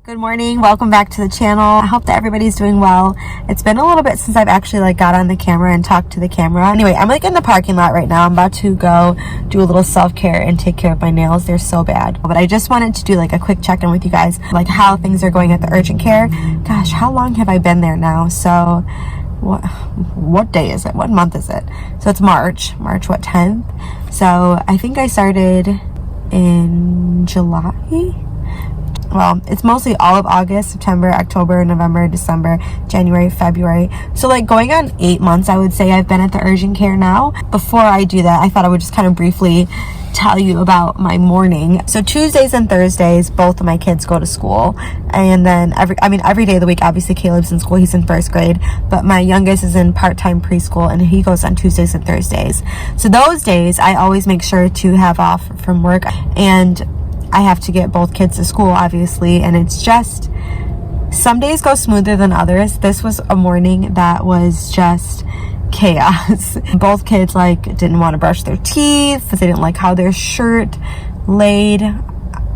Good morning, welcome back to the channel. I hope that everybody's doing well. It's been a little bit since I've actually got on the camera and talked to the camera. Anyway, I'm in the parking lot right now. I'm about to go do a little self-care and take care of my nails. They're so bad. But I just wanted to do a quick check-in with you guys, how things are going at the urgent care. Gosh, how long have I been there now? So what day is it? What month is it? So it's March what, 10th? So I think I started in July. Well, it's mostly all of August, September, October, November, December, January, February. So going on 8 months, I would say I've been at the urgent care now. Before I do that, I thought I would just kind of briefly tell you about my morning. So Tuesdays and Thursdays, both of my kids go to school. And then every day of the week, obviously Caleb's in school, he's in first grade, but my youngest is in part-time preschool and he goes on Tuesdays and Thursdays. So those days, I always make sure to have off from work, and I have to get both kids to school, obviously, and it's just, some days go smoother than others. This was a morning that was just chaos. Both kids didn't want to brush their teeth. They didn't like how their shirt laid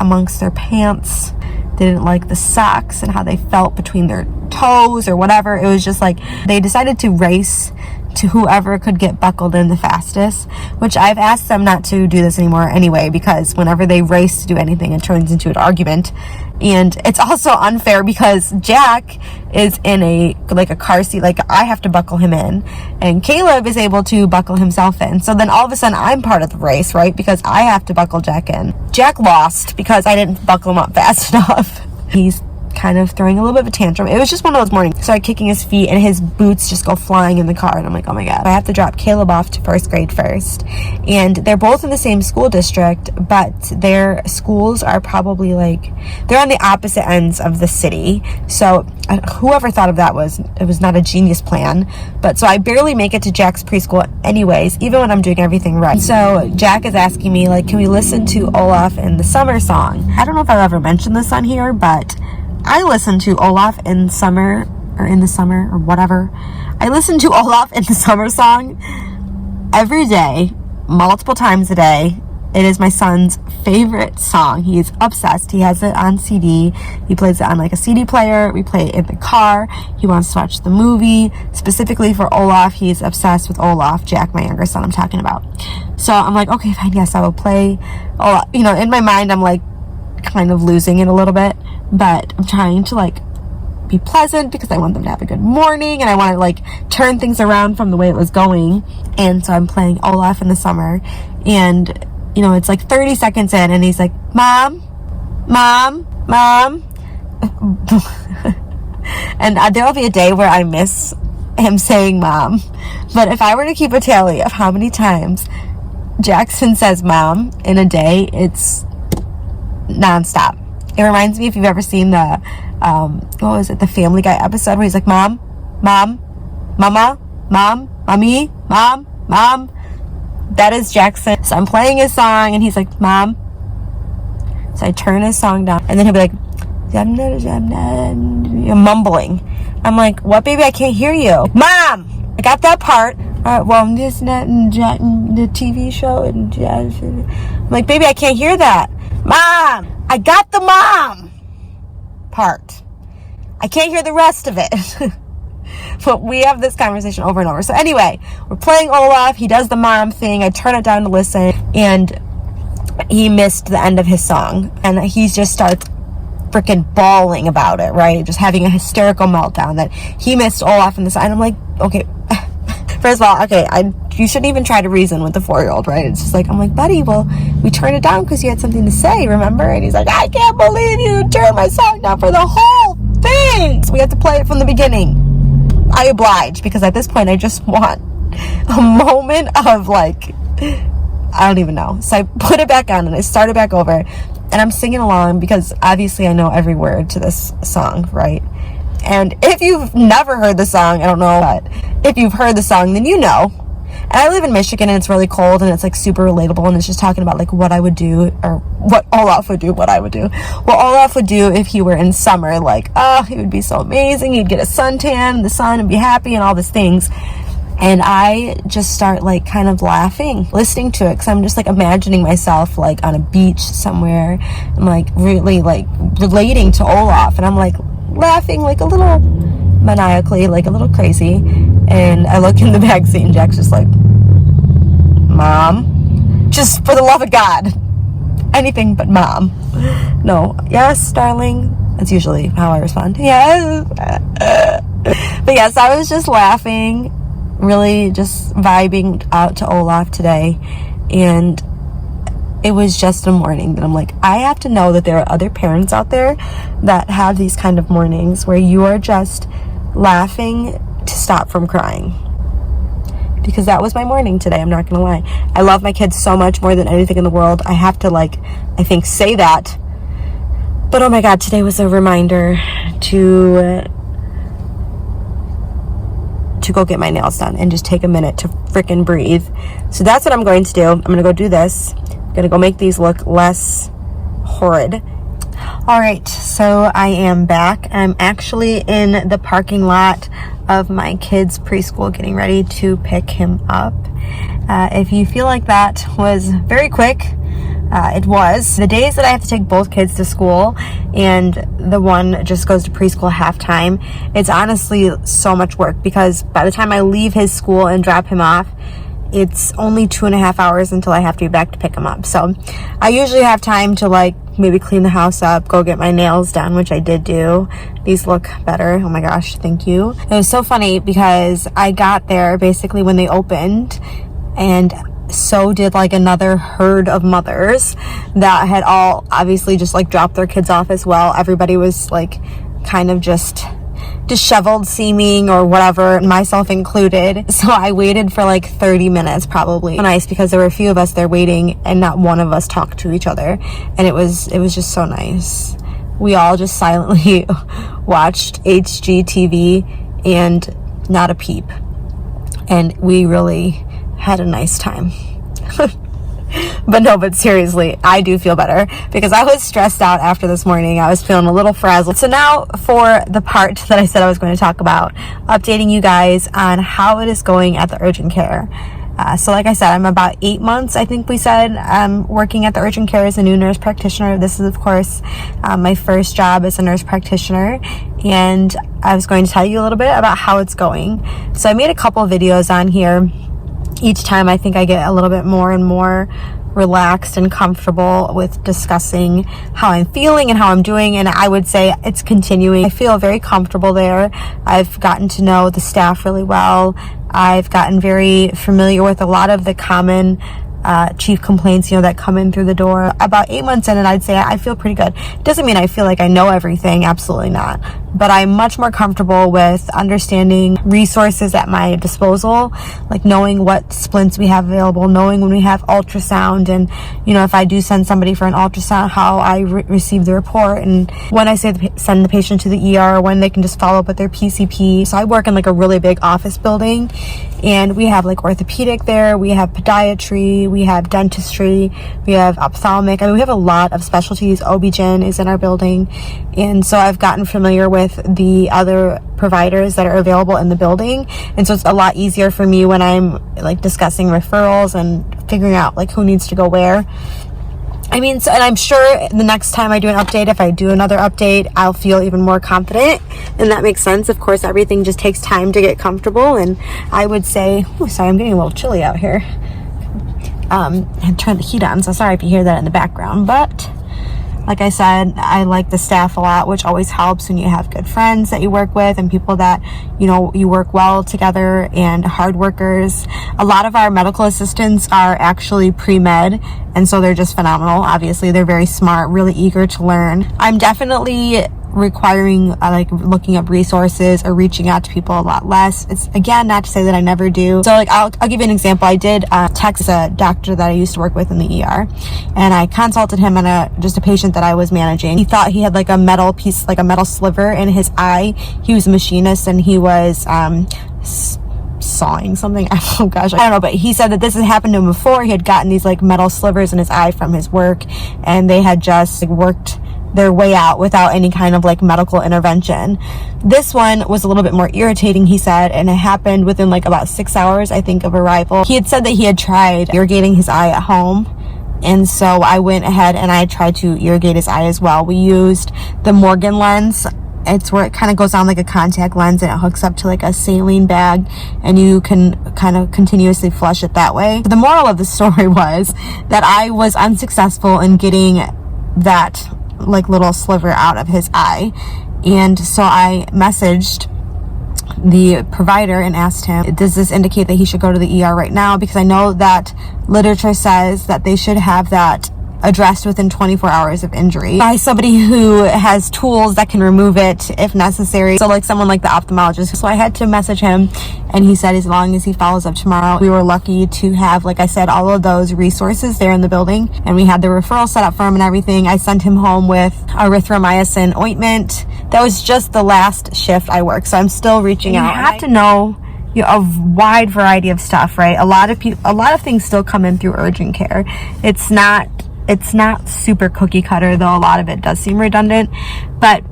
amongst their pants. They didn't like the socks and how they felt between their toes or whatever. It was just they decided to race to whoever could get buckled in the fastest, which I've asked them not to do this anymore anyway, because whenever they race to do anything, it turns into an argument. And it's also unfair because Jack is in a car seat, I have to buckle him in, and Caleb is able to buckle himself in. So then all of a sudden I'm part of the race, right? Because I have to buckle Jack in. Jack lost because I didn't buckle him up fast enough. He's kind of throwing a little bit of a tantrum. It was just one of those mornings. Started kicking his feet and his boots just go flying in the car, and I'm like, oh my god. I have to drop Caleb off to first grade first, and they're both in the same school district, but their schools are probably they're on the opposite ends of the city. So whoever thought of that was not a genius plan. But so I barely make it to Jack's preschool anyways, even when I'm doing everything right. So Jack is asking me can we listen to Olaf and the summer song? I don't know if I've ever mentioned this on here, but I listen to Olaf in the summer or whatever. I listen to Olaf in the summer song every day, multiple times a day. It is my son's favorite song. He is obsessed. He has it on CD. He plays it on a CD player. We play it in the car. He wants to watch the movie. Specifically for Olaf, he's obsessed with Olaf, Jack, my younger son I'm talking about. So I'm okay, fine, yes, I will play Olaf. In my mind, I'm kind of losing it a little bit, but I'm trying to be pleasant because I want them to have a good morning, and I want to turn things around from the way it was going. And so I'm playing Olaf in the summer, and it's 30 seconds in, and he's like, Mom. And there'll be a day where I miss him saying mom, but if I were to keep a tally of how many times Jackson says mom in a day, it's nonstop. It reminds me, if you've ever seen the the Family Guy episode where he's like, mom, mama, mom, mommy, mom. That is Jackson. So I'm playing his song and he's like, mom. So I turn his song down, and then he'll be like, mumbling. I'm like, what, baby? I can't hear you. Mom, I got that part. Well, I'm just not in the TV show. I'm like, baby, I can't hear that. Mom, I got the mom part. I can't hear the rest of it. But we have this conversation over and over. So anyway, we're playing Olaf. He does the mom thing. I turn it down to listen, and he missed the end of his song. And he just starts freaking bawling about it, right? Just having a hysterical meltdown that he missed Olaf in the song. And I'm like, okay. First of all, okay, you shouldn't even try to reason with the 4-year-old, right? It's just I'm like, buddy, well, we turned it down because you had something to say, remember? And he's like, I can't believe you turned my song down for the whole thing. So we have to play it from the beginning. I oblige, because at this point, I just want a moment of I don't even know. So I put it back on and I started back over, and I'm singing along because obviously I know every word to this song, right? And if you've never heard the song, I don't know, but if you've heard the song, then you know. And I live in Michigan, and it's really cold, and it's super relatable, and it's just talking about what I would do, or what Olaf would do, what I would do. What Olaf would do if he were in summer, it would be so amazing. He'd get a suntan in the sun and be happy and all these things. And I just start like kind of laughing, listening to it, because I'm just like imagining myself like on a beach somewhere and like really like relating to Olaf. And I'm like laughing like a little maniacally, like a little crazy. And I look in the back seat and Jack's just like, Mom, just for the love of God, anything but Mom. No, yes, darling. That's usually how I respond. Yes. But yes, I was just laughing, really just vibing out to Olaf today. And it was just a morning that I'm like, I have to know that there are other parents out there that have these kind of mornings where you are just laughing to stop from crying. Because that was my morning today, I'm not gonna lie. I love my kids so much, more than anything in the world. I have to like, I think, say that. But oh my God, today was a reminder to go get my nails done and just take a minute to freaking breathe. So that's what I'm going to do. I'm gonna go do this. I'm gonna go make these look less horrid. All right, so I am back. I'm actually in the parking lot of my kid's preschool getting ready to pick him up. If you feel like that was very quick, it was. The days that I have to take both kids to school and the one just goes to preschool half-time, it's honestly so much work, because by the time I leave his school and drop him off, it's only 2.5 hours until I have to be back to pick him up. So I usually have time to like maybe clean the house up, go get my nails done, which I did do. These look better. Oh my gosh, thank you. It was so funny because I got there basically when they opened, and so did like another herd of mothers that had all obviously just like dropped their kids off as well. Everybody was like kind of just disheveled seeming or whatever, myself included. So I waited for like 30 minutes probably. Nice, because there were a few of us there waiting and not one of us talked to each other, and it was just so nice. We all just silently watched HGTV and not a peep, and we really had a nice time. But seriously, I do feel better because I was stressed out after this morning. I was feeling a little frazzled. So now for the part that I said I was going to talk about, updating you guys on how it is going at the urgent care. So like I said, I'm about 8 months, I think we said, working at the urgent care as a new nurse practitioner. This is, of course, my first job as a nurse practitioner. And I was going to tell you a little bit about how it's going. So I made a couple of videos on here. Each time I think I get a little bit more and more relaxed and comfortable with discussing how I'm feeling and how I'm doing, and I would say it's continuing. I feel very comfortable there. I've gotten to know the staff really well. I've gotten very familiar with a lot of the common chief complaints, that come in through the door. About 8 months in, and I'd say I feel pretty good. Doesn't mean I feel like I know everything, absolutely not. But I'm much more comfortable with understanding resources at my disposal, like knowing what splints we have available, knowing when we have ultrasound, and if I do send somebody for an ultrasound, how I receive the report, and when I say send the patient to the ER, when they can just follow up with their PCP. So I work in like a really big office building, and we have like orthopedic there, we have podiatry, we have dentistry, we have ophthalmic. I mean, we have a lot of specialties. OB-GYN is in our building, and so I've gotten familiar with the other providers that are available in the building, and so it's a lot easier for me when I'm like discussing referrals and figuring out like who needs to go where. I mean, so, and I'm sure the next time I do an update, if I do another update, I'll feel even more confident, and that makes sense. Of course, everything just takes time to get comfortable, and I would say, sorry, I'm getting a little chilly out here. I turned the heat on, so sorry if you hear that in the background, but like I said, I like the staff a lot, which always helps when you have good friends that you work with and people that, you work well together, and hard workers. A lot of our medical assistants are actually pre-med, and so they're just phenomenal. Obviously, they're very smart, really eager to learn. I'm definitely requiring like looking up resources or reaching out to people a lot less. It's again not to say that I never do. So like I'll give you an example. I did text a doctor that I used to work with in the ER, and I consulted him on just a patient that I was managing. He thought he had like a metal piece, like a metal sliver in his eye. He was a machinist, and he was sawing something. Oh gosh, I don't know, but he said that this had happened to him before. He had gotten these like metal slivers in his eye from his work, and they had just like worked their way out without any kind of like medical intervention. This one was a little bit more irritating, he said, and it happened within like about 6 hours, I think, of arrival. He had said that he had tried irrigating his eye at home, and so I went ahead and I tried to irrigate his eye as well. We used the Morgan lens. It's where it kind of goes on like a contact lens and it hooks up to like a saline bag, and you can kind of continuously flush it that way. The moral of the story was that I was unsuccessful in getting that like little sliver out of his eye, and so I messaged the provider and asked him, does this indicate that he should go to the ER right now? Because I know that literature says that they should have that addressed within 24 hours of injury by somebody who has tools that can remove it if necessary. So like someone like the ophthalmologist. So I had to message him, and he said as long as he follows up tomorrow. We were lucky to have, like I said, all of those resources there in the building, and we had the referral set up for him and everything. I sent him home with erythromycin ointment. That was just the last shift I worked, so I'm still reaching out. You have to know a wide variety of stuff, right? A lot of things still come in through urgent care. It's not super cookie cutter, though a lot of it does seem redundant, but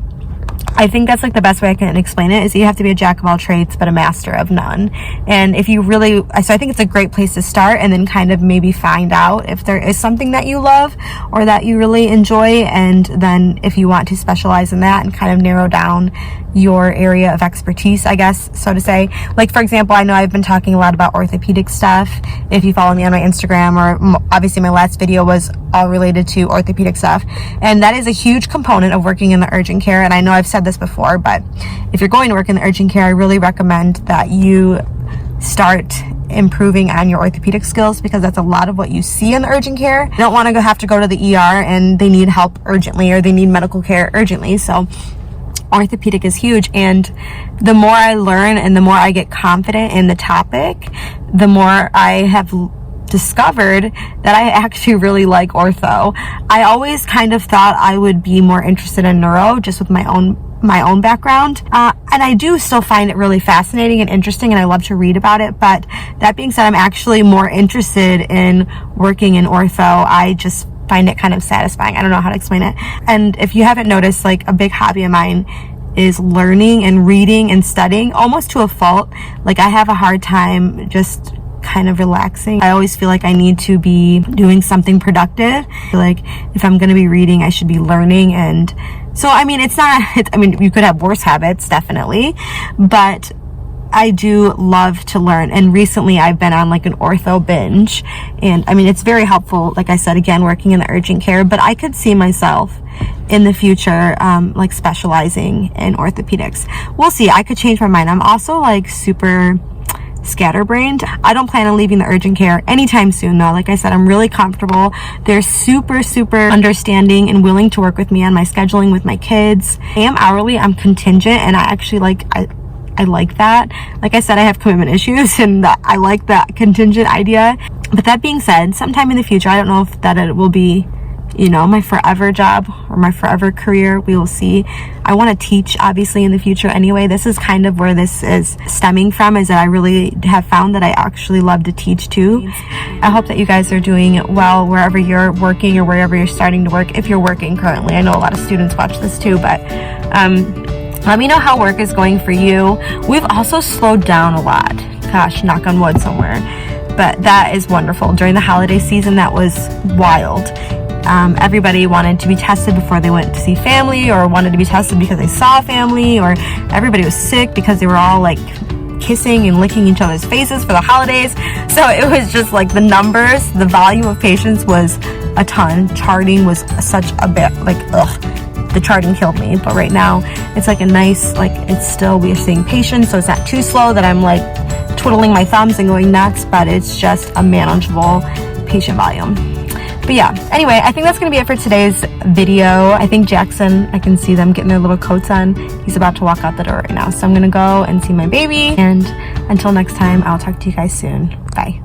I think that's like the best way I can explain it is you have to be a jack of all trades but a master of none. And if you really, so I think it's a great place to start, and then kind of maybe find out if there is something that you love or that you really enjoy, and then if you want to specialize in that and kind of narrow down your area of expertise, I guess, so to say. Like, for example, I know I've been talking a lot about orthopedic stuff. If you follow me on my Instagram, or obviously my last video was all related to orthopedic stuff, and that is a huge component of working in the urgent care. And I know I've said this before, but if you're going to work in the urgent care, I really recommend that you start improving on your orthopedic skills, because that's a lot of what you see in the urgent care. You don't want to have to go to the ER and they need help urgently, or they need medical care urgently. So orthopedic is huge, and the more I learn and the more I get confident in the topic, the more I have discovered that I actually really like ortho. I always kind of thought I would be more interested in neuro, just with my own background, and I do still find it really fascinating and interesting, and I love to read about it. But that being said, I'm actually more interested in working in ortho. I just find it kind of satisfying. I don't know how to explain it. And if you haven't noticed, like a big hobby of mine is learning and reading and studying, almost to a fault. Like I have a hard time just kind of relaxing. I always feel like I need to be doing something productive. Like if I'm going to be reading, I should be learning. And so, I mean, you could have worse habits, definitely, but I do love to learn. And recently I've been on like an ortho binge, and I mean, it's very helpful. Like I said, again, working in the urgent care, but I could see myself in the future, like specializing in orthopedics. We'll see. I could change my mind. I'm also like super scatterbrained. I don't plan on leaving the urgent care anytime soon, though. Like I said, I'm really comfortable. They're super understanding and willing to work with me on my scheduling with my kids. I am hourly, I'm contingent, and I actually I like that. Like I said, I have commitment issues, and I like that contingent idea. But that being said, sometime in the future, I don't know if that it will be, my forever job or my forever career. We will see. I want to teach, obviously, in the future anyway. This is kind of where this is stemming from, is that I really have found that I actually love to teach too. I hope that you guys are doing well wherever you're working or wherever you're starting to work, if you're working currently. I know a lot of students watch this too, but let me know how work is going for you. We've also slowed down a lot. Gosh, knock on wood somewhere. But that is wonderful. During the holiday season, that was wild. Everybody wanted to be tested before they went to see family, or wanted to be tested because they saw family, or everybody was sick because they were all like kissing and licking each other's faces for the holidays. So it was just like the numbers, the volume of patients was a ton. Charting was such a bit like, the charting killed me. But right now it's like a nice, like it's still, we're seeing patients, so it's not too slow that I'm like twiddling my thumbs and going nuts, but it's just a manageable patient volume. But yeah, anyway, I think that's going to be it for today's video. I think Jackson, I can see them getting their little coats on. He's about to walk out the door right now. So I'm going to go and see my baby. And until next time, I'll talk to you guys soon. Bye.